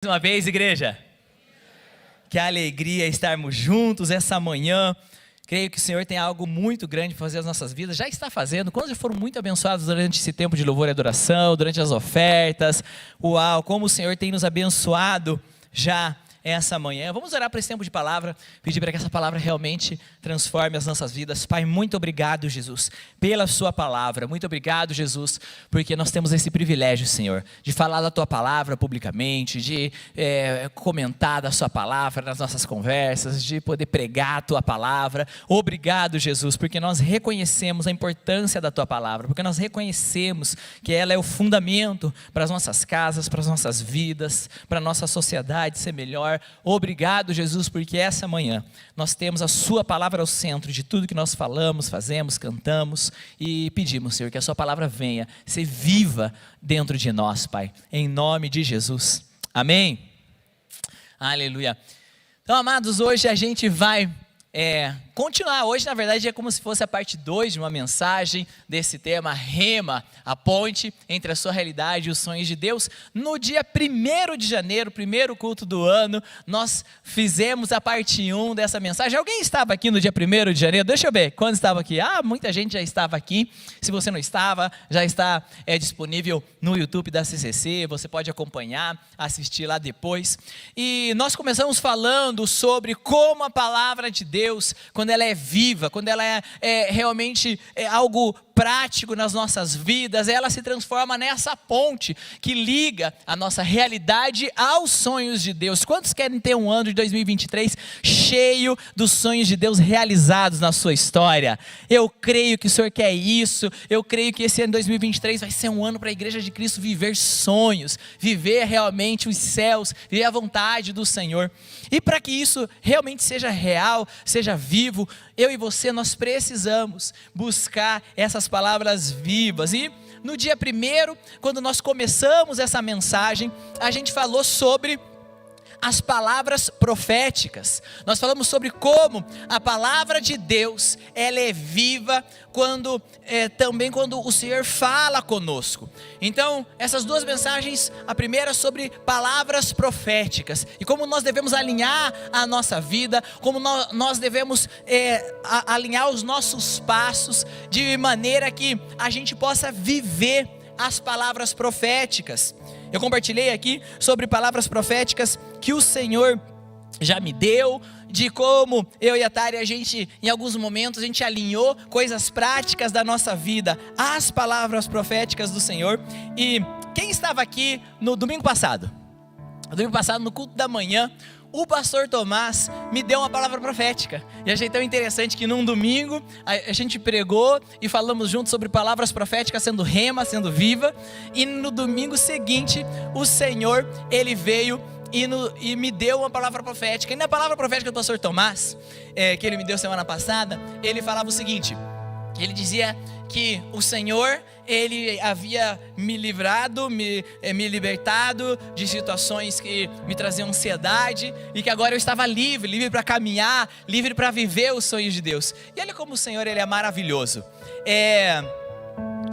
Mais uma vez, igreja, que alegria estarmos juntos essa manhã. Creio que o Senhor tem algo muito grande para fazer nas nossas vidas, já está fazendo. Quantos já foram muito abençoados durante esse tempo de louvor e adoração, durante as ofertas? Uau, como o Senhor tem nos abençoado já essa manhã. Vamos orar para esse tempo de palavra, pedir para que essa palavra realmente transforme as nossas vidas. Pai, muito obrigado, Jesus, pela sua palavra. Muito obrigado, Jesus, porque nós temos esse privilégio, Senhor, de falar da tua palavra publicamente, de comentar da sua palavra nas nossas conversas, de poder pregar a tua palavra. Obrigado, Jesus, porque nós reconhecemos a importância da tua palavra, porque nós reconhecemos que ela é o fundamento para as nossas casas, para as nossas vidas, para a nossa sociedade ser melhor. Obrigado, Jesus, porque essa manhã nós temos a sua palavra ao centro de tudo que nós falamos, fazemos, cantamos e pedimos, Senhor, que a sua palavra venha ser viva dentro de nós, Pai, em nome de Jesus, amém? Aleluia. Então, amados, hoje a gente vai continuar. Hoje, na verdade, é como se fosse a parte 2 de uma mensagem desse tema, Rema, a ponte entre a sua realidade e os sonhos de Deus. No dia 1º de janeiro, primeiro culto do ano, nós fizemos a parte 1 dessa mensagem. Alguém estava aqui no dia 1º de janeiro? Deixa eu ver, quando estava aqui? Muita gente já estava aqui. Se você não estava, já está disponível no YouTube da CCC, você pode acompanhar, assistir lá depois. E nós começamos falando sobre como a palavra de Deus, quando ela é viva, quando ela é realmente algo prático nas nossas vidas, ela se transforma nessa ponte que liga a nossa realidade aos sonhos de Deus. Quantos querem ter um ano de 2023 cheio dos sonhos de Deus realizados na sua história? Eu creio que o Senhor quer isso. Eu creio que esse ano de 2023 vai ser um ano para a Igreja de Cristo viver sonhos, viver realmente os céus, viver a vontade do Senhor. E para que isso realmente seja real, seja vivo, eu e você, nós precisamos buscar essas palavras vivas. E no dia 1º, quando nós começamos essa mensagem, a gente falou sobre as palavras proféticas. Nós falamos sobre como a palavra de Deus, ela é viva também quando o Senhor fala conosco. Então, essas duas mensagens, a primeira sobre palavras proféticas e como nós devemos alinhar a nossa vida, como nós devemos alinhar os nossos passos de maneira que a gente possa viver as palavras proféticas. Eu compartilhei aqui sobre palavras proféticas que o Senhor já me deu, de como eu e a Tari, em alguns momentos, a gente alinhou coisas práticas da nossa vida às palavras proféticas do Senhor. E quem estava aqui no domingo passado? Domingo passado, no culto da manhã, o pastor Tomás me deu uma palavra profética. E achei tão interessante que num domingo a gente pregou e falamos juntos sobre palavras proféticas sendo rema, sendo viva. E no domingo seguinte, o Senhor, ele veio e me deu uma palavra profética. E na palavra profética do pastor Tomás, que ele me deu semana passada, ele falava o seguinte: ele dizia que o Senhor, ele havia me livrado, me libertado de situações que me traziam ansiedade, e que agora eu estava livre para caminhar, livre para viver os sonhos de Deus. E olha como o Senhor, ele é maravilhoso.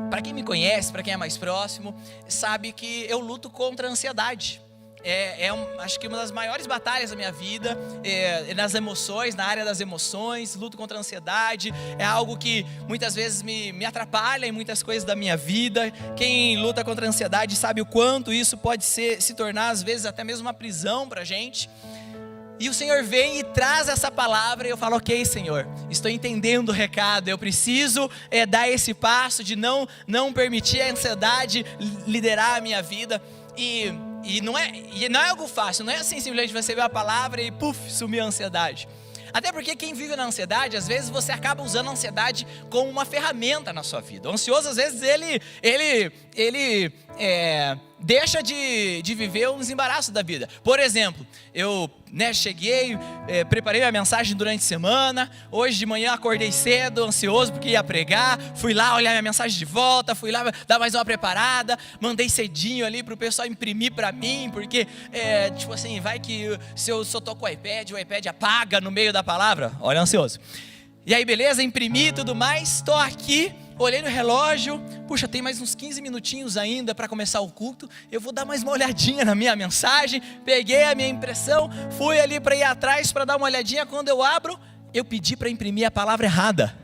Para quem me conhece, para quem é mais próximo, sabe que eu luto contra a ansiedade. Acho que uma das maiores batalhas da minha vida, nas emoções, na área das emoções, luto contra a ansiedade, é algo que muitas vezes me atrapalha em muitas coisas da minha vida. Quem luta contra a ansiedade sabe o quanto isso pode se tornar, às vezes, até mesmo uma prisão pra gente. E o Senhor vem e traz essa palavra e eu falo: ok, Senhor, estou entendendo o recado, eu preciso dar esse passo de não permitir a ansiedade liderar a minha vida. E não é algo fácil, não é assim simplesmente você ver a palavra e sumiu a ansiedade. Até porque quem vive na ansiedade, às vezes você acaba usando a ansiedade como uma ferramenta na sua vida. O ansioso, às vezes, ele deixa de viver uns embaraços da vida. Por exemplo, eu cheguei, preparei a mensagem durante a semana. Hoje de manhã acordei cedo, ansioso porque ia pregar. Fui lá olhar minha mensagem de volta, fui lá dar mais uma preparada. Mandei cedinho ali para o pessoal imprimir para mim, porque tipo assim, vai que se eu só tô com o iPad apaga no meio da palavra. Olha, ansioso. E aí beleza, imprimi e tudo mais. Estou aqui olhei no relógio, puxa, tem mais uns 15 minutinhos ainda para começar o culto, eu vou dar mais uma olhadinha na minha mensagem, peguei a minha impressão, fui ali para ir atrás para dar uma olhadinha, quando eu abro, eu pedi para imprimir a palavra errada.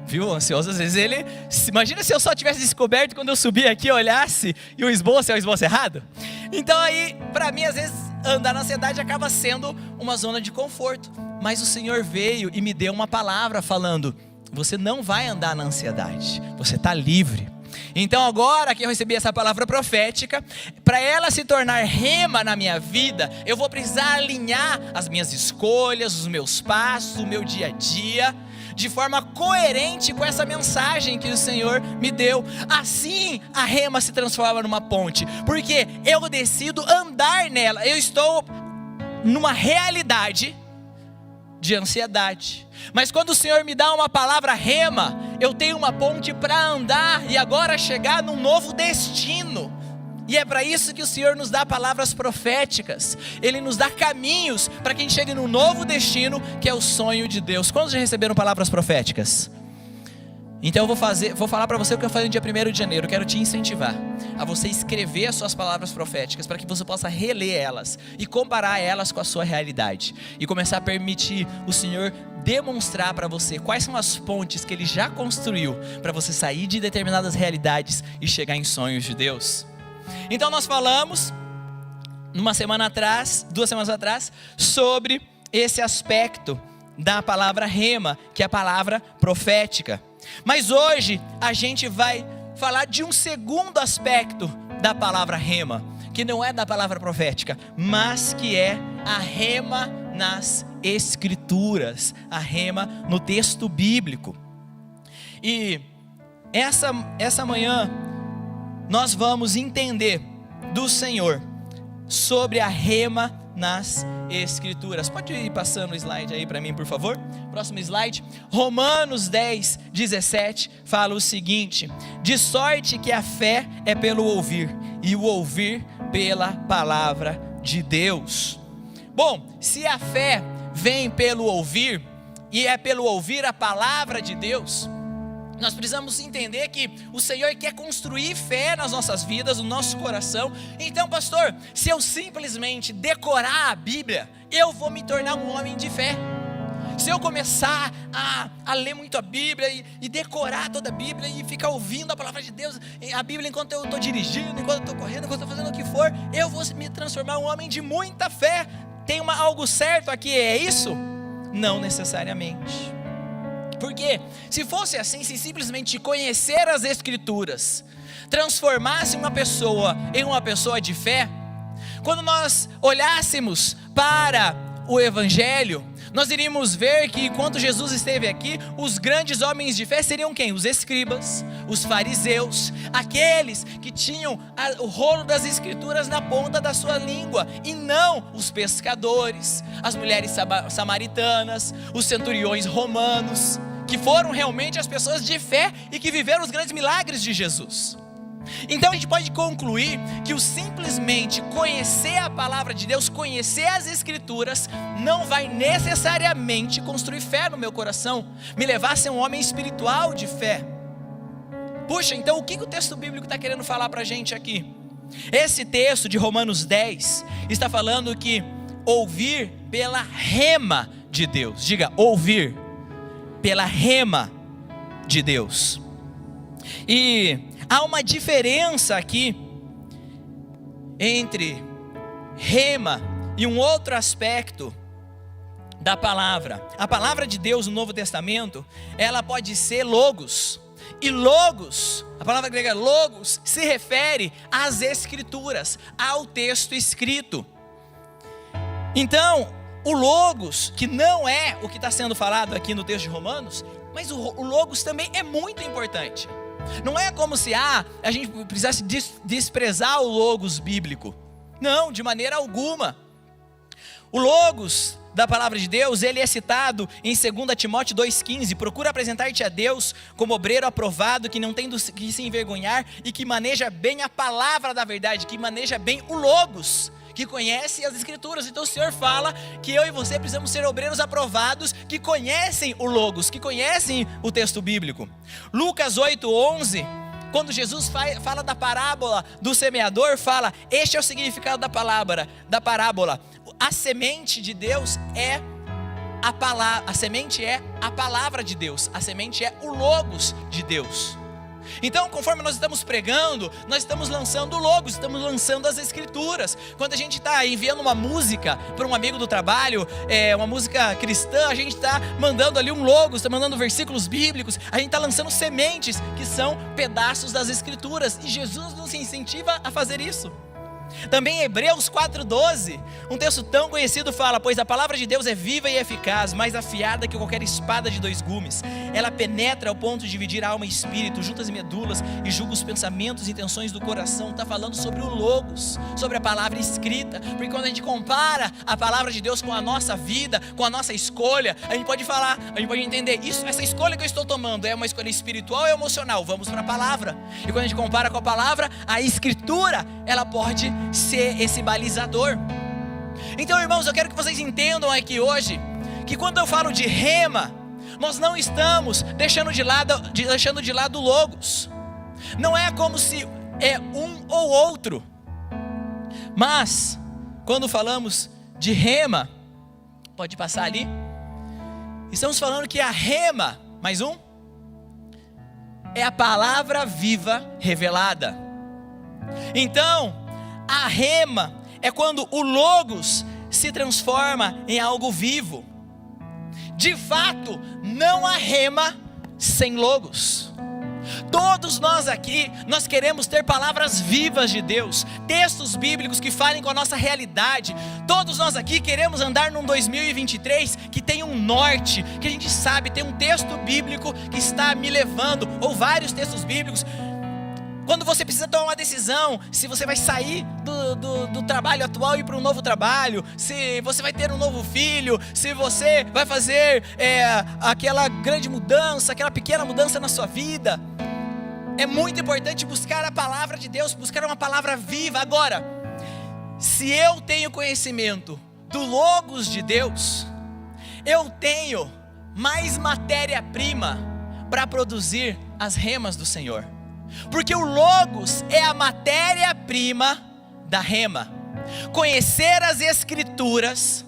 Viu, o ansioso, às vezes ele, imagina se eu só tivesse descoberto quando eu subi aqui, olhasse, e o esboço é o esboço errado. Então aí, para mim, às vezes, andar na ansiedade acaba sendo uma zona de conforto, mas o Senhor veio e me deu uma palavra falando, você não vai andar na ansiedade, você está livre. Então agora que eu recebi essa palavra profética, para ela se tornar rema na minha vida, eu vou precisar alinhar as minhas escolhas, os meus passos, o meu dia a dia, de forma coerente com essa mensagem que o Senhor me deu. Assim a rema se transforma numa ponte, porque eu decido andar nela. Eu estou numa realidade de ansiedade, mas quando o Senhor me dá uma palavra rema, eu tenho uma ponte para andar e agora chegar num novo destino. E é para isso que o Senhor nos dá palavras proféticas. Ele nos dá caminhos para que a gente chegue num novo destino, que é o sonho de Deus. Quantos já receberam palavras proféticas? Então eu vou falar para você o que eu falei no dia 1º de janeiro. Eu quero te incentivar a você escrever as suas palavras proféticas, para que você possa reler elas e comparar elas com a sua realidade, e começar a permitir o Senhor demonstrar para você quais são as pontes que Ele já construiu para você sair de determinadas realidades e chegar em sonhos de Deus. Então nós falamos, 2 semanas atrás, sobre esse aspecto da palavra rema, que é a palavra profética. Mas hoje a gente vai falar de um segundo aspecto da palavra rema, que não é da palavra profética, mas que é a rema nas Escrituras, a rema no texto bíblico. E essa manhã nós vamos entender do Senhor sobre a rema nas Escrituras. Pode ir passando o slide aí para mim, por favor? Próximo slide. Romanos 10, 17 fala o seguinte: de sorte que a fé é pelo ouvir, e o ouvir pela palavra de Deus. Bom, se a fé vem pelo ouvir, e é pelo ouvir a palavra de Deus, nós precisamos entender que o Senhor quer construir fé nas nossas vidas, no nosso coração. Então, pastor, se eu simplesmente decorar a Bíblia, eu vou me tornar um homem de fé. Se eu começar a ler muito a Bíblia e decorar toda a Bíblia e ficar ouvindo a palavra de Deus, a Bíblia enquanto eu estou dirigindo, enquanto eu estou correndo, enquanto eu estou fazendo o que for, eu vou me transformar em um homem de muita fé. Tem algo certo aqui, é isso? Não necessariamente. Porque se fosse assim, se simplesmente conhecer as Escrituras transformasse uma pessoa em uma pessoa de fé, quando nós olhássemos para o Evangelho, nós iríamos ver que enquanto Jesus esteve aqui, os grandes homens de fé seriam quem? Os escribas, os fariseus, aqueles que tinham o rolo das Escrituras na ponta da sua língua, e não os pescadores, as mulheres samaritanas, os centuriões romanos, que foram realmente as pessoas de fé e que viveram os grandes milagres de Jesus. Então a gente pode concluir que o simplesmente conhecer a palavra de Deus, conhecer as Escrituras, não vai necessariamente construir fé no meu coração, me levar a ser um homem espiritual de fé. Puxa, então o que o texto bíblico está querendo falar para a gente aqui? Esse texto de Romanos 10 está falando que ouvir pela rema de Deus. Diga, ouvir pela rema de Deus. E há uma diferença aqui entre rema e um outro aspecto da palavra. A palavra de Deus no Novo Testamento, ela pode ser logos. E logos, a palavra grega logos, se refere às Escrituras, ao texto escrito. Então, o logos, que não é o que está sendo falado aqui no texto de Romanos, mas o logos também é muito importante. Não é como se a gente precisasse desprezar o logos bíblico. Não, de maneira alguma. O logos da palavra de Deus, ele é citado em 2 Timóteo 2,15, procura apresentar-te a Deus como obreiro aprovado, que não tem do que se envergonhar e que maneja bem a palavra da verdade, que maneja bem o Logos, que conhece as Escrituras. Então o Senhor fala que eu e você precisamos ser obreiros aprovados, que conhecem o Logos, que conhecem o texto bíblico. Lucas 8,11, quando Jesus fala da parábola do semeador, fala: este é o significado da parábola. A semente de Deus é a palavra, a semente é a palavra de Deus, a semente é o Logos de Deus. Então, conforme nós estamos pregando, nós estamos lançando o Logos, estamos lançando as Escrituras. Quando a gente está enviando uma música para um amigo do trabalho, uma música cristã, a gente está mandando ali um Logos, está mandando versículos bíblicos, a gente está lançando sementes que são pedaços das Escrituras, e Jesus nos incentiva a fazer isso. Também em Hebreus 4,12, um texto tão conhecido fala: pois a palavra de Deus é viva e eficaz, mais afiada que qualquer espada de 2 gumes. Ela penetra ao ponto de dividir alma e espírito, juntas e medulas, e julga os pensamentos e intenções do coração. Está falando sobre o Logos, sobre a palavra escrita, porque quando a gente compara a palavra de Deus com a nossa vida, com a nossa escolha, a gente pode falar, a gente pode entender, essa escolha que eu estou tomando é uma escolha espiritual ou emocional? Vamos para a palavra. E quando a gente compara com a palavra, a Escritura, ela pode ser esse balizador. Então, irmãos, eu quero que vocês entendam aqui hoje que quando eu falo de rema, nós não estamos deixando de lado o Logos. Não é como se é um ou outro. Mas quando falamos de rema, pode passar ali, estamos falando que a rema, mais um, é a palavra viva revelada. Então, a rema é quando o Logos se transforma em algo vivo. De fato, não há rema sem Logos. Todos nós aqui, nós queremos ter palavras vivas de Deus, textos bíblicos que falem com a nossa realidade. Todos nós aqui queremos andar num 2023 que tem um norte, que a gente sabe, tem um texto bíblico que está me levando, ou vários textos bíblicos. Quando você precisa tomar uma decisão, se você vai sair do trabalho atual e ir para um novo trabalho, se você vai ter um novo filho, se você vai fazer aquela grande mudança, aquela pequena mudança na sua vida, é muito importante buscar a palavra de Deus, buscar uma palavra viva. Agora, se eu tenho conhecimento do Logos de Deus, eu tenho mais matéria-prima para produzir as remas do Senhor. Porque o Logos é a matéria-prima da rema. Conhecer as Escrituras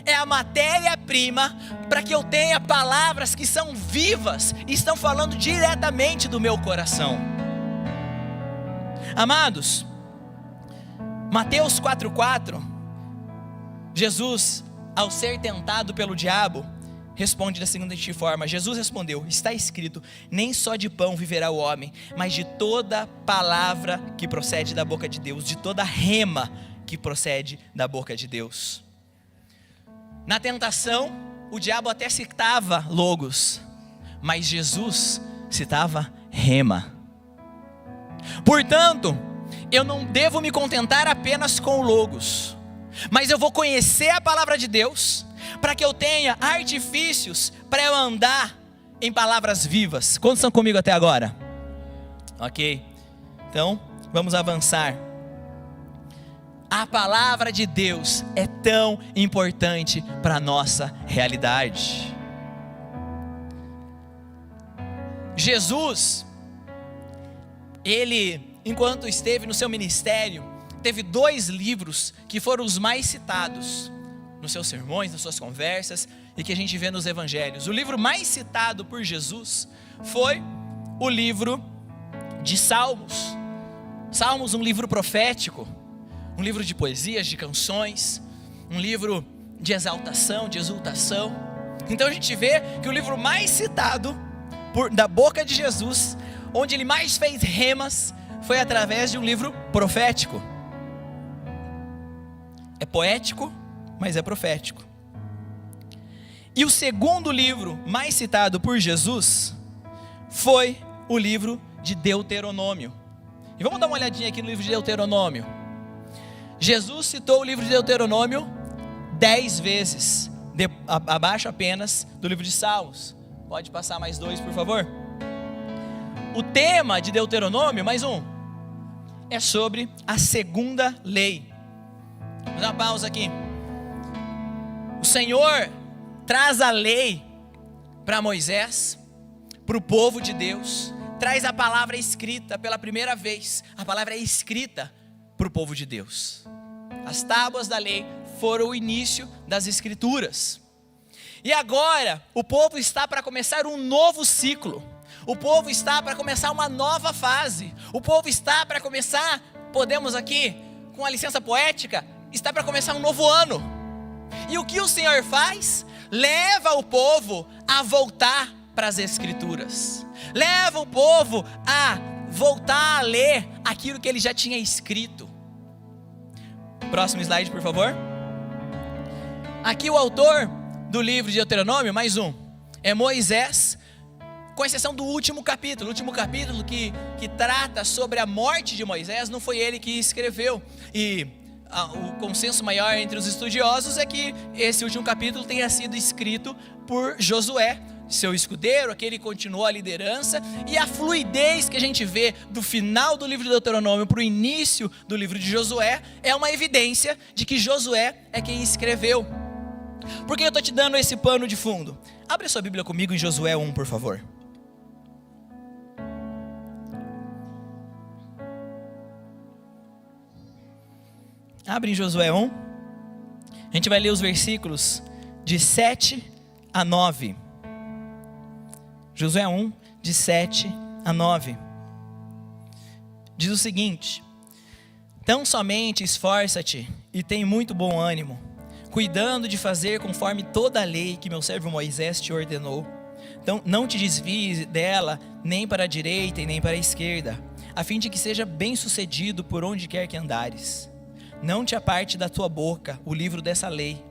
é a matéria-prima para que eu tenha palavras que são vivas e estão falando diretamente do meu coração. Amados, Mateus 4,4, Jesus, ao ser tentado pelo diabo, responde da seguinte forma: Jesus respondeu: está escrito, nem só de pão viverá o homem, mas de toda palavra que procede da boca de Deus, de toda rema que procede da boca de Deus. Na tentação, o diabo até citava Logos, mas Jesus citava rema. Portanto, eu não devo me contentar apenas com o Logos, mas eu vou conhecer a palavra de Deus, para que eu tenha artifícios para eu andar em palavras vivas. Quantos estão comigo até agora? Ok, então vamos avançar. A palavra de Deus é tão importante para a nossa realidade. Jesus, ele, enquanto esteve no seu ministério, teve 2 livros que foram os mais citados nos seus sermões, nas suas conversas, e que a gente vê nos evangelhos. O livro mais citado por Jesus foi o livro de Salmos. Salmos, um livro profético, um livro de poesias, de canções, um livro de exaltação, de exultação. Então a gente vê que o livro mais citado da boca de Jesus, onde ele mais fez remas, foi através de um livro profético. É poético, mas é profético. E o segundo livro mais citado por Jesus foi o livro de Deuteronômio. E vamos dar uma olhadinha aqui no livro de Deuteronômio. Jesus citou o livro de Deuteronômio 10 vezes, abaixo apenas do livro de Salmos. Pode passar mais 2, por favor. O tema de Deuteronômio, mais um, é sobre a segunda lei. Vou dar uma pausa aqui. O Senhor traz a lei para Moisés, para o povo de Deus, traz a palavra escrita pela primeira vez. A palavra é escrita para o povo de Deus. As tábuas da lei foram o início das escrituras. E agora o povo está para começar um novo ciclo. O povo está para começar uma nova fase. O povo está para começar, podemos aqui, com a licença poética, está para começar um novo ano. E o que o Senhor faz? Leva o povo a voltar para as escrituras. Leva o povo a voltar a ler aquilo que ele já tinha escrito. Próximo slide, por favor. Aqui o autor do livro de Deuteronômio, mais um, é Moisés, com exceção do último capítulo. O último capítulo que trata sobre a morte de Moisés, não foi ele que escreveu. E o consenso maior entre os estudiosos é que esse último capítulo tenha sido escrito por Josué, seu escudeiro, aquele que continuou a liderança. E a fluidez que a gente vê do final do livro de Deuteronômio para o início do livro de Josué é uma evidência de que Josué é quem escreveu. Por que eu estou te dando esse pano de fundo? Abre sua Bíblia comigo em Josué 1, por favor. Abre em Josué 1. A gente vai ler os versículos de 7 a 9. Josué 1, de 7 a 9. Diz o seguinte: tão somente esforça-te e tem muito bom ânimo, cuidando de fazer conforme toda a lei que meu servo Moisés te ordenou. Então não te desvies dela, nem para a direita e nem para a esquerda, a fim de que seja bem sucedido por onde quer que andares. Não te aparte da tua boca o livro dessa lei.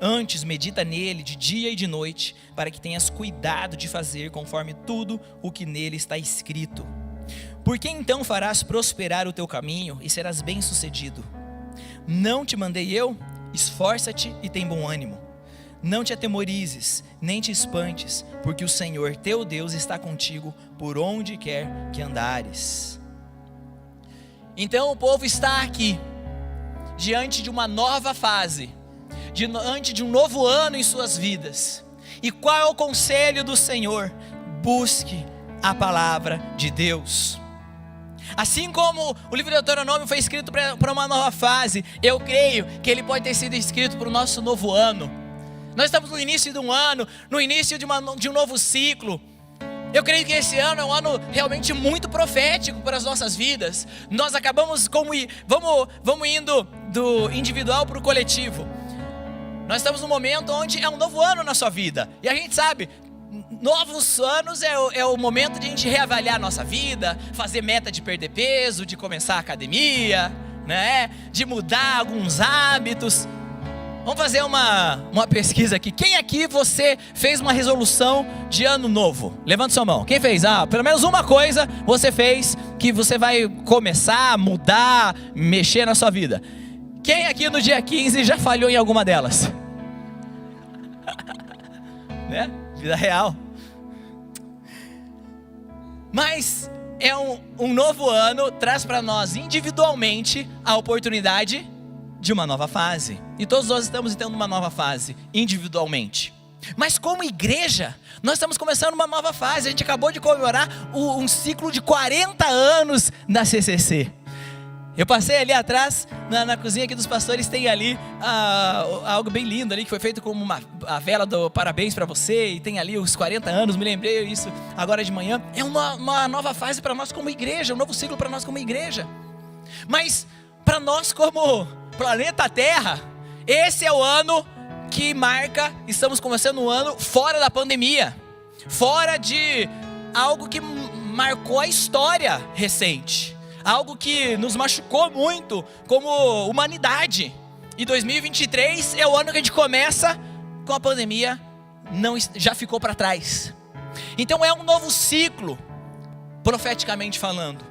Antes medita nele de dia e de noite, para que tenhas cuidado de fazer conforme tudo o que nele está escrito. Porque então farás prosperar o teu caminho e serás bem sucedido. Não te mandei eu? Esforça-te e tem bom ânimo. Não te atemorizes, nem te espantes, porque o Senhor teu Deus está contigo por onde quer que andares. Então o povo está aqui, diante de uma nova fase, diante de um novo ano em suas vidas. E qual é o conselho do Senhor? Busque a palavra de Deus. Assim como o livro de Deuteronômio foi escrito para uma nova fase, eu creio que ele pode ter sido escrito para o nosso novo ano. Nós estamos no início de um ano, no início de um novo ciclo. Eu creio que esse ano é um ano realmente muito profético para as nossas vidas. Nós acabamos vamos indo do individual para o coletivo. Nós estamos num momento onde é um novo ano na sua vida. E a gente sabe, novos anos é o momento de a gente reavaliar a nossa vida, fazer meta de perder peso, de começar a academia, né? De mudar alguns hábitos. Vamos fazer uma pesquisa aqui. Quem aqui você fez uma resolução de ano novo? Levanta sua mão. Quem fez? Pelo menos uma coisa você fez que você vai começar a mudar, mexer na sua vida. Quem aqui no dia 15 já falhou em alguma delas? Né? Vida real. Mas é um novo ano, traz para nós individualmente a oportunidade de uma nova fase. E todos nós estamos tendo uma nova fase, individualmente. Mas como igreja, nós estamos começando uma nova fase. A gente acabou de comemorar um ciclo de 40 anos da CCC. Eu passei ali atrás, na cozinha aqui dos pastores, tem ali algo bem lindo ali, que foi feito como a vela do parabéns para você, e tem ali os 40 anos, me lembrei isso agora de manhã. É uma nova fase para nós como igreja, um novo ciclo para nós como igreja. Mas para nós como planeta Terra, esse é o ano que marca, estamos começando um ano fora da pandemia, fora de algo que marcou a história recente, algo que nos machucou muito como humanidade. E 2023 é o ano que a gente começa com a pandemia, já ficou para trás. Então é um novo ciclo, profeticamente falando.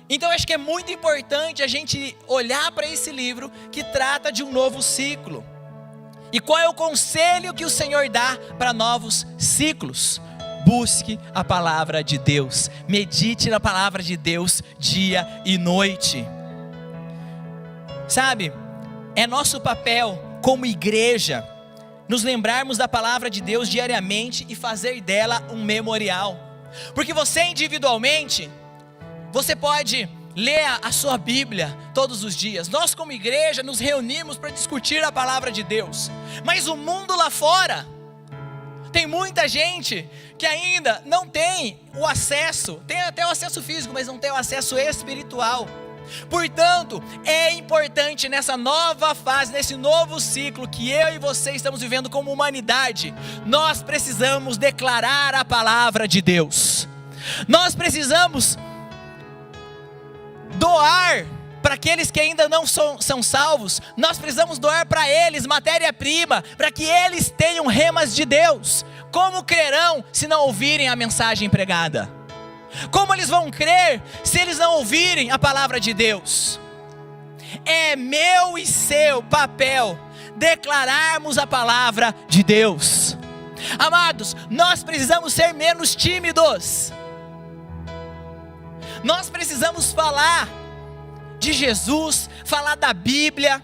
Então eu acho que é muito importante a gente olhar para esse livro que trata de um novo ciclo. E qual é o conselho que o Senhor dá para novos ciclos? Busque a palavra de Deus, medite na palavra de Deus dia e noite. Sabe, é nosso papel como igreja nos lembrarmos da palavra de Deus diariamente e fazer dela um memorial. Porque você individualmente, você pode ler a sua Bíblia todos os dias. Nós como igreja nos reunimos para discutir a palavra de Deus. Mas o mundo lá fora, tem muita gente que ainda não tem o acesso, tem até o acesso físico, mas não tem o acesso espiritual. Portanto, é importante nessa nova fase, nesse novo ciclo que eu e você estamos vivendo como humanidade, nós precisamos declarar a palavra de Deus. Nós precisamos doar para aqueles que ainda não são salvos. Nós precisamos doar para eles matéria-prima, para que eles tenham remas de Deus. Como crerão se não ouvirem a mensagem pregada? Como eles vão crer se eles não ouvirem a palavra de Deus? É meu e seu papel declararmos a palavra de Deus. Amados, nós precisamos ser menos tímidos. Nós precisamos falar de Jesus, falar da Bíblia,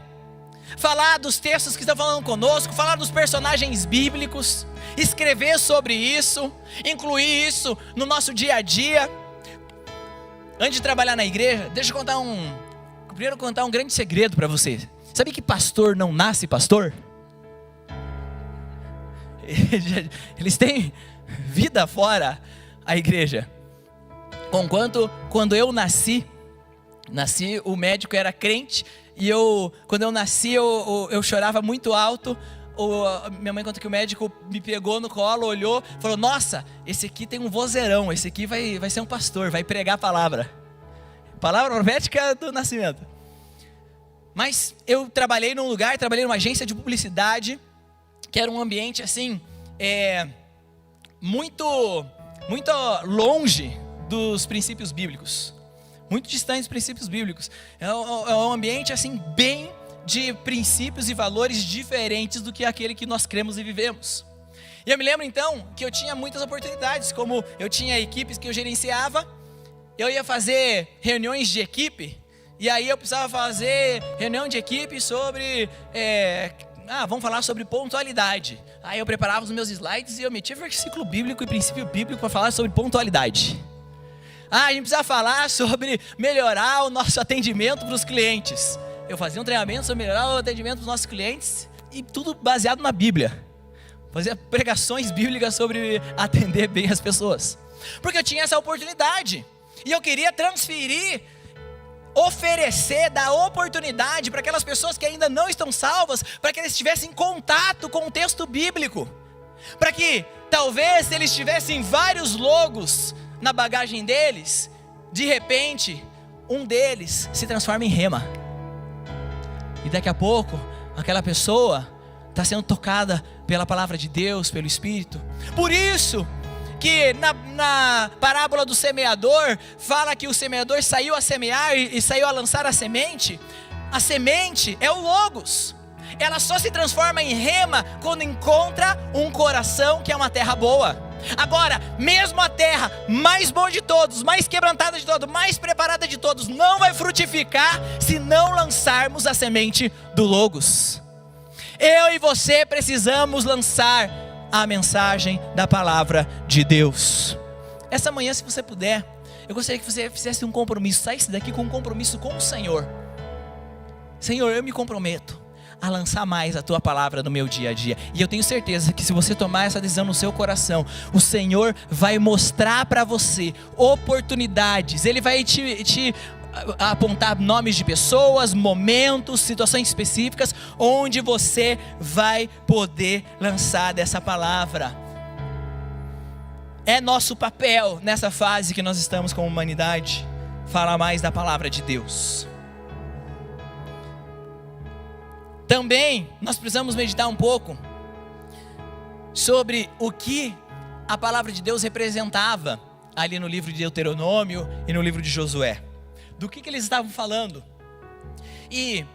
falar dos textos que estão falando conosco, falar dos personagens bíblicos, escrever sobre isso, incluir isso no nosso dia a dia. Antes de trabalhar na igreja, deixa eu primeiro contar um grande segredo para você. Sabia que pastor não nasce pastor? Eles têm vida fora a igreja. Conquanto, quando eu nasci, o médico era crente, e quando eu nasci, eu chorava muito alto. Minha mãe conta que o médico me pegou no colo, olhou, falou: nossa, esse aqui tem um vozeirão, esse aqui vai ser um pastor, vai pregar a palavra profética do nascimento. Mas eu trabalhei numa agência de publicidade, que era um ambiente assim, muito longe dos princípios bíblicos, muito distante dos princípios bíblicos. É um ambiente assim bem de princípios e valores diferentes do que aquele que nós cremos e vivemos. E eu me lembro então que eu tinha muitas oportunidades, como eu tinha equipes que eu gerenciava, eu ia fazer reuniões de equipe, e aí eu precisava fazer reunião de equipe sobre, vamos falar sobre pontualidade. Aí eu preparava os meus slides e eu metia versículo bíblico e princípio bíblico para falar sobre pontualidade. A gente precisa falar sobre melhorar o nosso atendimento para os clientes. Eu fazia um treinamento sobre melhorar o atendimento dos nossos clientes, e tudo baseado na Bíblia. Fazia pregações bíblicas sobre atender bem as pessoas, porque eu tinha essa oportunidade, e eu queria transferir, oferecer, dar oportunidade para aquelas pessoas que ainda não estão salvas, para que eles tivessem contato com o texto bíblico, para que talvez se eles tivessem vários logos na bagagem deles, de repente um deles se transforma em rema, e daqui a pouco aquela pessoa está sendo tocada pela palavra de Deus, pelo Espírito. Por isso que na parábola do semeador, fala que o semeador saiu a semear e saiu a lançar a semente. A semente é o logos. Ela só se transforma em rema quando encontra um coração que é uma terra boa. Agora, mesmo a terra mais boa de todos, mais quebrantada de todos, mais preparada de todos, não vai frutificar se não lançarmos a semente do logos. Eu e você precisamos lançar a mensagem da palavra de Deus. Essa manhã, se você puder, eu gostaria que você fizesse um compromisso, saísse daqui com um compromisso com o Senhor. Senhor, eu me comprometo a lançar mais a Tua palavra no meu dia a dia. E eu tenho certeza que se você tomar essa decisão no seu coração, o Senhor vai mostrar para você oportunidades. Ele vai te apontar nomes de pessoas, momentos, situações específicas, onde você vai poder lançar dessa palavra. É nosso papel nessa fase que nós estamos como humanidade, falar mais da palavra de Deus. Também nós precisamos meditar um pouco sobre o que a palavra de Deus representava ali no livro de Deuteronômio e no livro de Josué. Do que eles estavam falando. E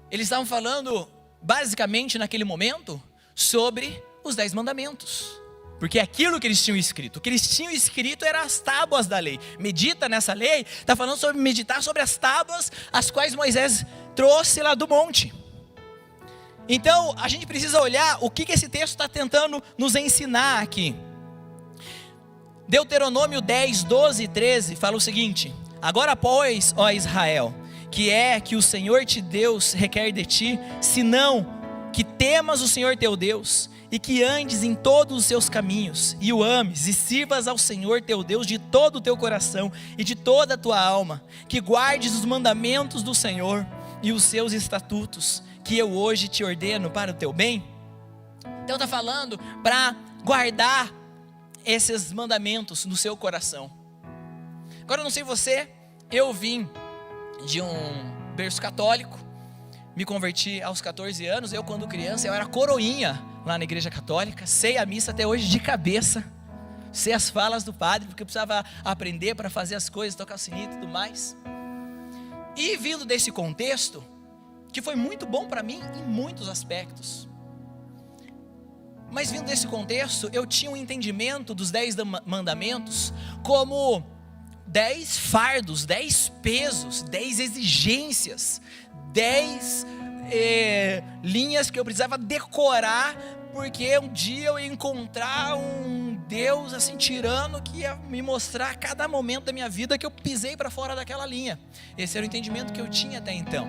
eles estavam falando basicamente naquele momento, sobre os 10 mandamentos. Porque aquilo que eles tinham escrito, o que eles tinham escrito eram as tábuas da lei. Medita nessa lei, está falando sobre meditar sobre as tábuas, as quais Moisés trouxe lá do monte. Então, a gente precisa olhar o que esse texto está tentando nos ensinar aqui. Deuteronômio 10, 12 e 13 fala o seguinte: agora pois, ó Israel, que o Senhor te Deus requer de ti, senão que temas o Senhor teu Deus, e que andes em todos os seus caminhos, e o ames, e sirvas ao Senhor teu Deus de todo o teu coração, e de toda a tua alma, que guardes os mandamentos do Senhor, e os seus estatutos, que eu hoje te ordeno para o teu bem. Então está falando para guardar esses mandamentos no seu coração. Agora eu não sei você, eu vim de um berço católico, me converti aos 14 anos, eu quando criança eu era coroinha lá na igreja católica, sei a missa até hoje de cabeça, sei as falas do padre, porque eu precisava aprender para fazer as coisas, tocar o sininho e tudo mais. E vindo desse contexto, que foi muito bom para mim em muitos aspectos, mas vindo desse contexto, eu tinha um entendimento dos 10 mandamentos como 10 fardos, 10 pesos, 10 exigências, 10 linhas que eu precisava decorar, porque um dia eu ia encontrar um Deus assim tirano que ia me mostrar a cada momento da minha vida que eu pisei para fora daquela linha. Esse era o entendimento que eu tinha até então.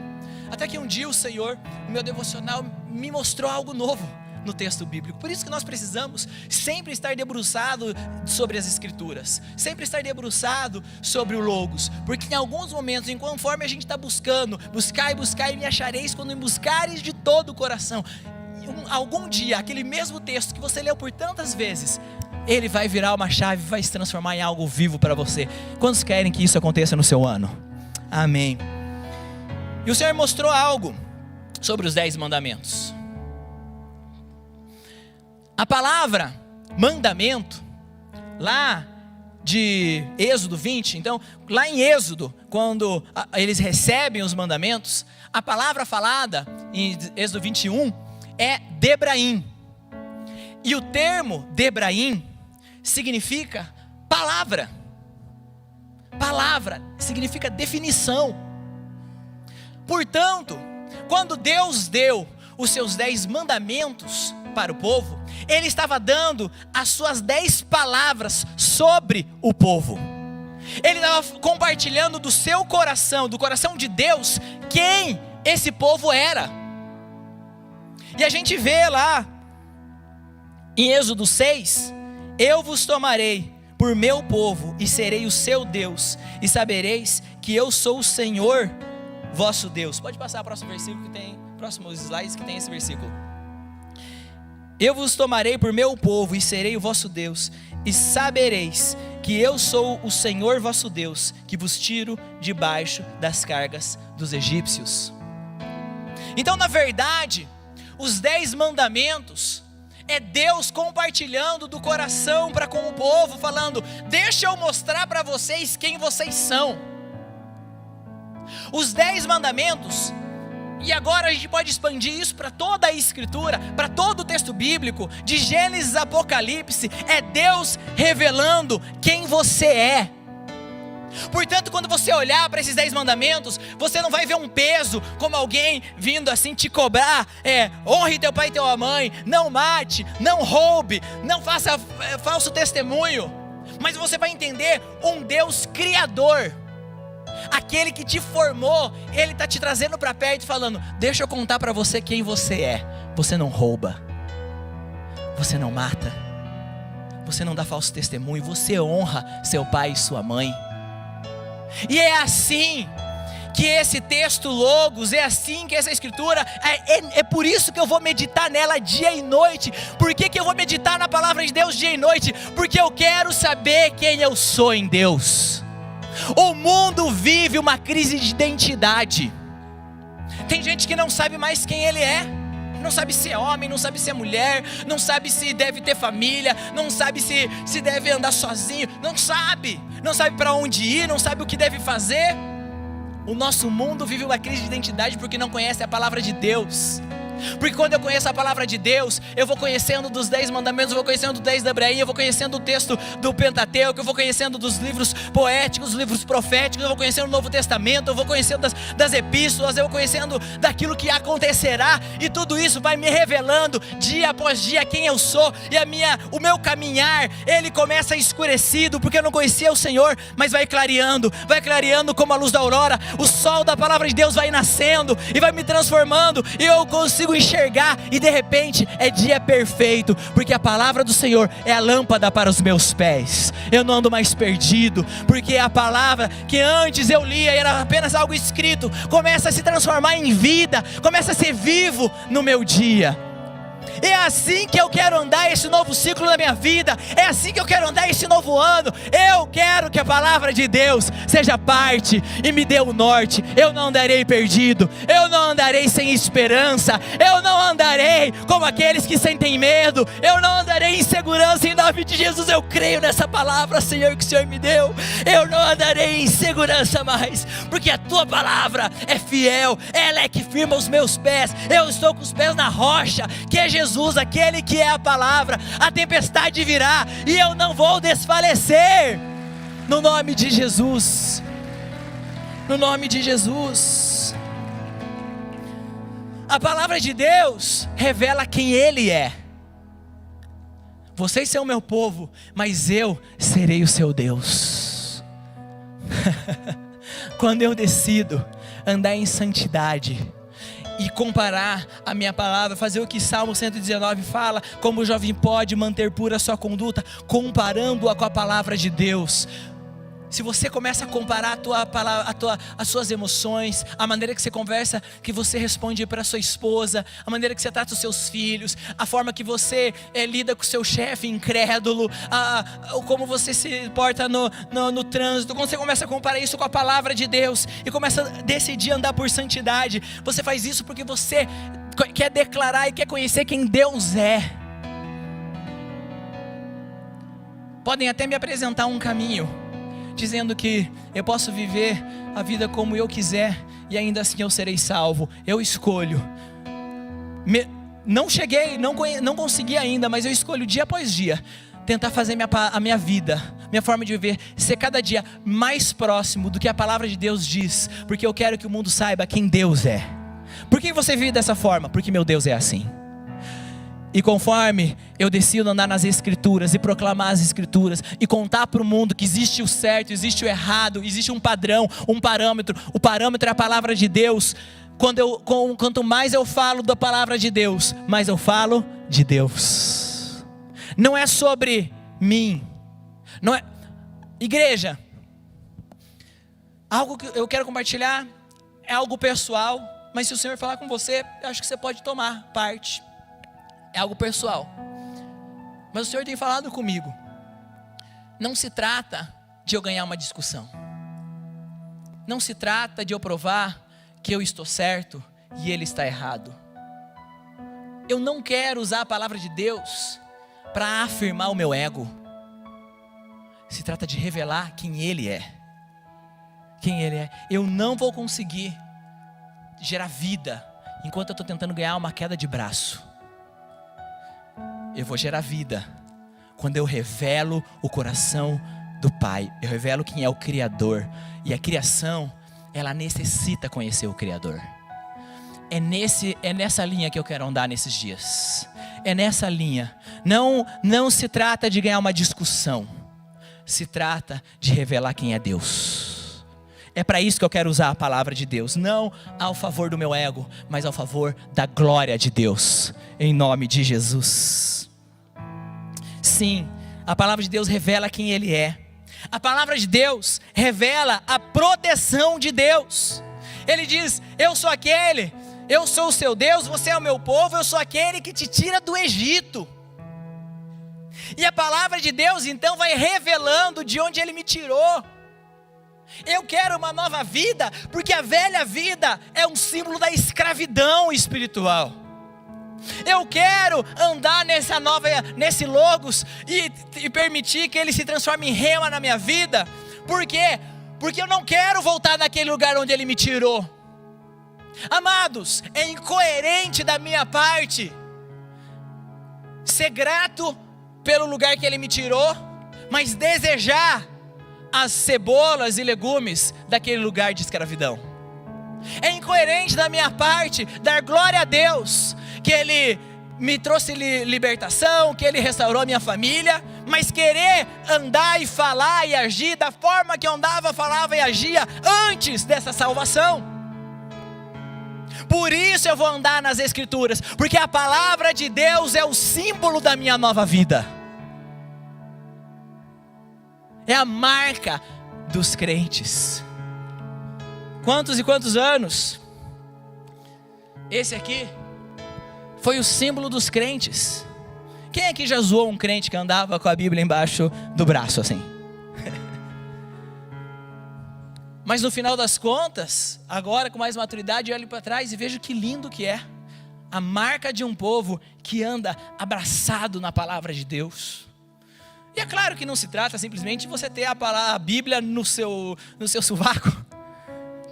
Até que um dia o Senhor, no meu devocional, me mostrou algo novo no texto bíblico. Por isso que nós precisamos sempre estar debruçado sobre as escrituras, sempre estar debruçado sobre o Logos, porque em alguns momentos, conforme a gente está buscando, buscai e me achareis quando me buscares de todo o coração, algum dia, aquele mesmo texto que você leu por tantas vezes, ele vai virar uma chave, vai se transformar em algo vivo para você. Quantos querem que isso aconteça no seu ano? Amém. E o Senhor mostrou algo sobre os 10 mandamentos. A palavra mandamento, lá de Êxodo 20, então, lá em Êxodo, quando eles recebem os mandamentos, a palavra falada em Êxodo 21 é Debraim. E o termo Debraim significa palavra. Palavra significa definição. Portanto, quando Deus deu os seus 10 mandamentos para o povo, Ele estava dando as suas 10 palavras sobre o povo. Ele estava compartilhando do seu coração, do coração de Deus, quem esse povo era. E a gente vê lá em Êxodo 6, eu vos tomarei por meu povo e serei o seu Deus, e sabereis que eu sou o Senhor vosso Deus. Pode passar o próximo versículo que tem, próximos slides que tem esse versículo. Eu vos tomarei por meu povo e serei o vosso Deus, e sabereis que eu sou o Senhor vosso Deus, que vos tiro debaixo das cargas dos egípcios. Então, na verdade, os 10 mandamentos é Deus compartilhando do coração para com o povo, falando: deixa eu mostrar para vocês quem vocês são. Os 10 mandamentos, e agora a gente pode expandir isso para toda a escritura, para todo o texto bíblico, de Gênesis a Apocalipse, é Deus revelando quem você é. Portanto, quando você olhar para esses 10 mandamentos, você não vai ver um peso como alguém vindo assim te cobrar: honre teu pai e tua mãe, não mate, não roube, não faça falso testemunho. Mas você vai entender um Deus criador, aquele que te formou. Ele está te trazendo para perto e falando: deixa eu contar para você quem você é. Você não rouba, você não mata, você não dá falso testemunho, você honra seu pai e sua mãe. E é assim que esse texto Logos, é assim que essa escritura, é por isso que eu vou meditar nela dia e noite. Por que eu vou meditar na palavra de Deus dia e noite? Porque eu quero saber quem eu sou em Deus. O mundo vive uma crise de identidade. Tem gente que não sabe mais quem ele é. Não sabe se é homem, não sabe se é mulher, não sabe se deve ter família, não sabe se deve andar sozinho, não sabe para onde ir, não sabe o que deve fazer. O nosso mundo vive uma crise de identidade porque não conhece a palavra de Deus. Porque quando eu conheço a palavra de Deus, eu vou conhecendo dos 10 mandamentos, eu vou conhecendo dos 10 da Hebraína, eu vou conhecendo o texto do Pentateuco, eu vou conhecendo dos livros poéticos, livros proféticos, eu vou conhecendo o Novo Testamento, eu vou conhecendo das epístolas, eu vou conhecendo daquilo que acontecerá, e tudo isso vai me revelando dia após dia quem eu sou, e o meu caminhar, ele começa escurecido, porque eu não conhecia o Senhor, mas vai clareando como a luz da aurora, o sol da palavra de Deus vai nascendo, e vai me transformando, e eu consigo enxergar, e de repente é dia perfeito, porque a palavra do Senhor é a lâmpada para os meus pés, eu não ando mais perdido, porque a palavra que antes eu lia era apenas algo escrito, começa a se transformar em vida, começa a ser vivo no meu dia. É assim que eu quero andar esse novo ciclo da minha vida, é assim que eu quero andar esse novo ano. Eu quero que a palavra de Deus seja parte e me dê o norte. Eu não andarei perdido, eu não andarei sem esperança, eu não andarei como aqueles que sentem medo, eu não andarei em insegurança. Em nome de Jesus eu creio nessa palavra, Senhor, que o Senhor me deu. Eu não andarei em insegurança mais, porque a tua palavra é fiel, ela é que firma os meus pés. Eu estou com os pés na rocha, que é Jesus, aquele que é a palavra. A tempestade virá e eu não vou desfalecer, no nome de Jesus, no nome de Jesus. A palavra de Deus revela quem Ele é. Vocês são meu povo, mas eu serei o seu Deus. Quando eu decido andar em santidade e comparar a minha palavra, fazer o que Salmo 119 fala, como o jovem pode manter pura a sua conduta, comparando-a com a palavra de Deus. Se você começa a comparar as suas emoções, a maneira que você conversa, que você responde para sua esposa, a maneira que você trata os seus filhos, a forma que você lida com o seu chefe incrédulo, como você se porta no trânsito, quando você começa a comparar isso com a palavra de Deus e começa a decidir andar por santidade, você faz isso porque você quer declarar e quer conhecer quem Deus é. Podem até me apresentar um caminho, dizendo que eu posso viver a vida como eu quiser e ainda assim eu serei salvo. Eu escolho. Não cheguei, não consegui ainda, mas eu escolho dia após dia tentar fazer a minha vida, minha forma de viver, ser cada dia mais próximo do que a palavra de Deus diz, porque eu quero que o mundo saiba quem Deus é. Por que você vive dessa forma? Porque meu Deus é assim. E conforme eu decido andar nas escrituras e proclamar as escrituras e contar para o mundo que existe o certo, existe o errado, existe um padrão, um parâmetro, o parâmetro é a palavra de Deus. Quanto mais eu falo da palavra de Deus, mais eu falo de Deus. Não é sobre mim, não é, igreja, algo que eu quero compartilhar é algo pessoal, mas se o Senhor falar com você, eu acho que você pode tomar parte. É algo pessoal, mas o Senhor tem falado comigo. Não se trata de eu ganhar uma discussão, não se trata de eu provar que eu estou certo e ele está errado. Eu não quero usar a palavra de Deus para afirmar o meu ego. Se trata de revelar quem ele é. Quem ele é. Eu não vou conseguir gerar vida enquanto eu estou tentando ganhar uma queda de braço. Eu vou gerar vida quando eu revelo o coração do Pai. Eu revelo quem é o Criador. E a criação, ela necessita conhecer o Criador. É nessa linha que eu quero andar nesses dias. É nessa linha. Não se trata de ganhar uma discussão. Se trata de revelar quem é Deus. É para isso que eu quero usar a palavra de Deus. Não ao favor do meu ego, mas ao favor da glória de Deus. Em nome de Jesus. Sim, a palavra de Deus revela quem Ele é. A palavra de Deus revela a proteção de Deus. Ele diz: eu sou aquele, eu sou o seu Deus, você é o meu povo, eu sou aquele que te tira do Egito. E a palavra de Deus então vai revelando de onde Ele me tirou. Eu quero uma nova vida, porque a velha vida é um símbolo da escravidão espiritual. Eu quero andar nesse logos e permitir que ele se transforme em rema na minha vida. Por quê? Porque eu não quero voltar naquele lugar onde ele me tirou. Amados, é incoerente da minha parte ser grato pelo lugar que Ele me tirou, mas desejar as cebolas e legumes daquele lugar de escravidão. É incoerente da minha parte dar glória a Deus que Ele me trouxe libertação, que Ele restaurou a minha família, mas querer andar e falar e agir da forma que eu andava, falava e agia antes dessa salvação. Por isso eu vou andar nas Escrituras, porque a palavra de Deus é o símbolo da minha nova vida. É a marca dos crentes. Quantos e quantos anos? Esse aqui foi o símbolo dos crentes. Quem aqui já zoou um crente que andava com a Bíblia embaixo do braço assim? Mas no final das contas, agora com mais maturidade, eu olho para trás e vejo que lindo que é a marca de um povo que anda abraçado na palavra de Deus. E é claro que não se trata simplesmente de você ter a Bíblia no seu sovaco,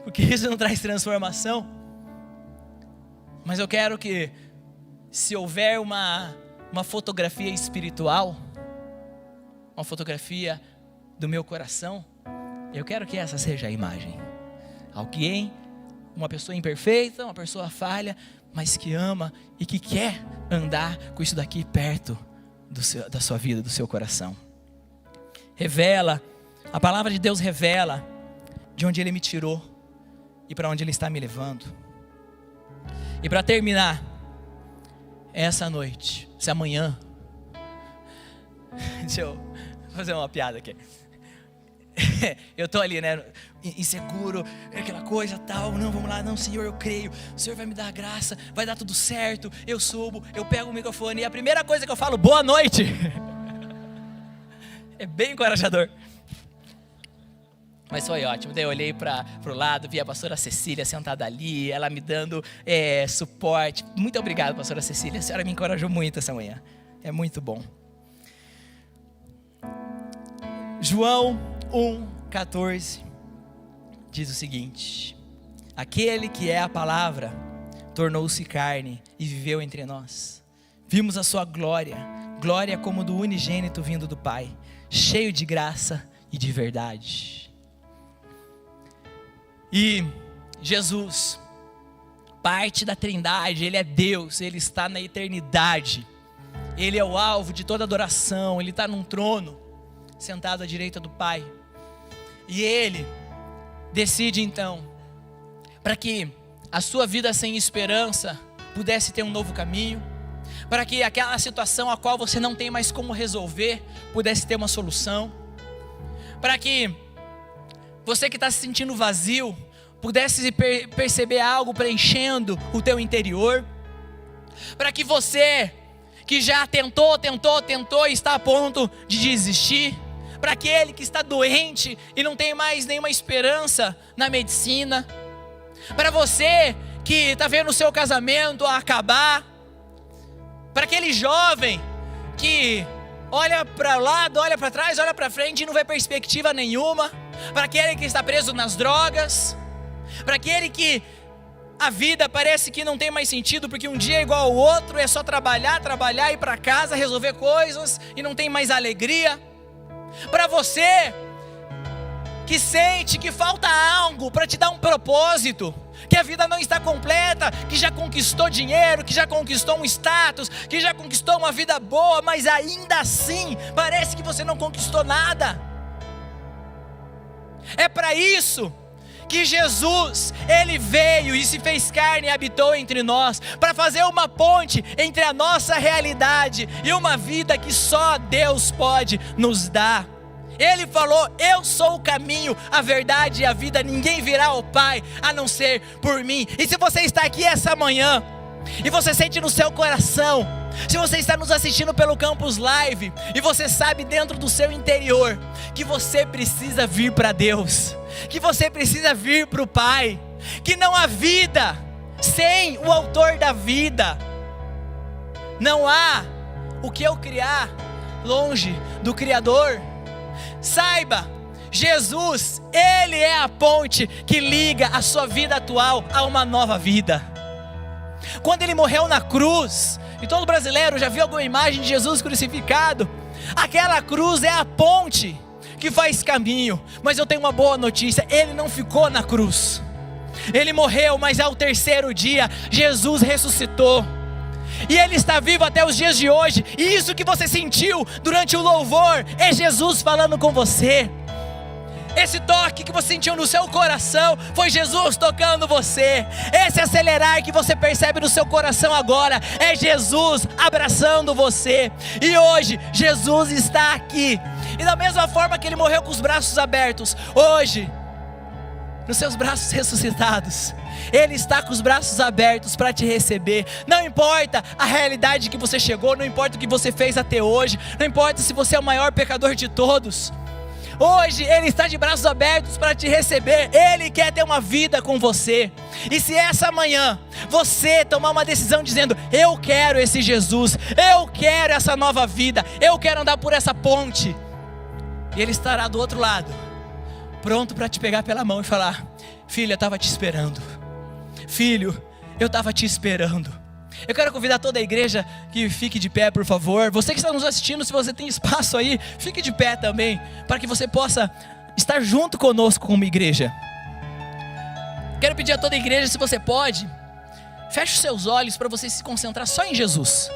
porque isso não traz transformação. Mas eu quero que, se houver uma fotografia espiritual, uma fotografia do meu coração, eu quero que essa seja a imagem. Alguém, uma pessoa imperfeita, uma pessoa falha, mas que ama e que quer andar com isso daqui perto da sua vida, do seu coração. Revela, a palavra de Deus revela de onde Ele me tirou e para onde Ele está me levando. E para terminar, essa noite, essa manhã, deixa eu fazer uma piada aqui. Eu estou ali, né, inseguro, aquela coisa tal, não, vamos lá, não, Senhor, eu creio, o Senhor vai me dar a graça, vai dar tudo certo, eu subo, eu pego o microfone e a primeira coisa que eu falo, boa noite. É bem encorajador. Mas foi ótimo, daí eu olhei para o lado, vi a pastora Cecília sentada ali, ela me dando suporte. Muito obrigado, pastora Cecília, a senhora me encorajou muito essa manhã, é muito bom. João 1,14 diz o seguinte: aquele que é a palavra tornou-se carne e viveu entre nós. Vimos a sua glória, glória como do unigênito vindo do Pai, cheio de graça e de verdade. E Jesus, parte da Trindade, Ele é Deus, Ele está na eternidade, Ele é o alvo de toda adoração, Ele está num trono, sentado à direita do Pai. E Ele decide então, para que a sua vida sem esperança pudesse ter um novo caminho, para que aquela situação a qual você não tem mais como resolver, pudesse ter uma solução, para que você que está se sentindo vazio, pudesse perceber algo preenchendo o teu interior, para que você que já tentou e está a ponto de desistir, para aquele que está doente e não tem mais nenhuma esperança na medicina, para você que está vendo o seu casamento acabar, para aquele jovem que olha para o lado, olha para trás, olha para frente e não vê perspectiva nenhuma, para aquele que está preso nas drogas, para aquele que a vida parece que não tem mais sentido, porque um dia é igual ao outro, é só trabalhar, ir para casa, resolver coisas e não tem mais alegria. Para você que sente que falta algo para te dar um propósito, que a vida não está completa, que já conquistou dinheiro, que já conquistou um status, que já conquistou uma vida boa, mas ainda assim parece que você não conquistou nada. É para isso que Jesus, Ele veio e se fez carne e habitou entre nós, para fazer uma ponte entre a nossa realidade e uma vida que só Deus pode nos dar. Ele falou: eu sou o caminho, a verdade e a vida, ninguém virá ao Pai a não ser por mim. E se você está aqui essa manhã e você sente no seu coração, se você está nos assistindo pelo Campus Live e você sabe dentro do seu interior que você precisa vir para Deus, que você precisa vir para o Pai, que não há vida sem o autor da vida, não há o que eu criar longe do Criador, saiba, Jesus, Ele é a ponte que liga a sua vida atual a uma nova vida. Quando Ele morreu na cruz, e todo brasileiro já viu alguma imagem de Jesus crucificado, aquela cruz é a ponte que faz caminho. Mas eu tenho uma boa notícia: Ele não ficou na cruz. Ele morreu, mas ao terceiro dia, Jesus ressuscitou. E Ele está vivo até os dias de hoje. E isso que você sentiu durante o louvor é Jesus falando com você. Esse toque que você sentiu no seu coração foi Jesus tocando você. Esse acelerar que você percebe no seu coração agora é Jesus abraçando você. E hoje Jesus está aqui. E da mesma forma que Ele morreu com os braços abertos, hoje, nos seus braços ressuscitados, Ele está com os braços abertos para te receber. Não importa a realidade que você chegou, não importa o que você fez até hoje, não importa se você é o maior pecador de todos. Hoje Ele está de braços abertos para te receber. Ele quer ter uma vida com você. E se essa manhã você tomar uma decisão dizendo: eu quero esse Jesus, eu quero essa nova vida, eu quero andar por essa ponte, Ele estará do outro lado, pronto para te pegar pela mão e falar: filho, eu estava te esperando. Filho, eu estava te esperando. Eu quero convidar toda a igreja que fique de pé, por favor. Você que está nos assistindo, se você tem espaço aí, fique de pé também, para que você possa estar junto conosco como igreja. Quero pedir a toda a igreja, se você pode, feche os seus olhos para você se concentrar só em Jesus.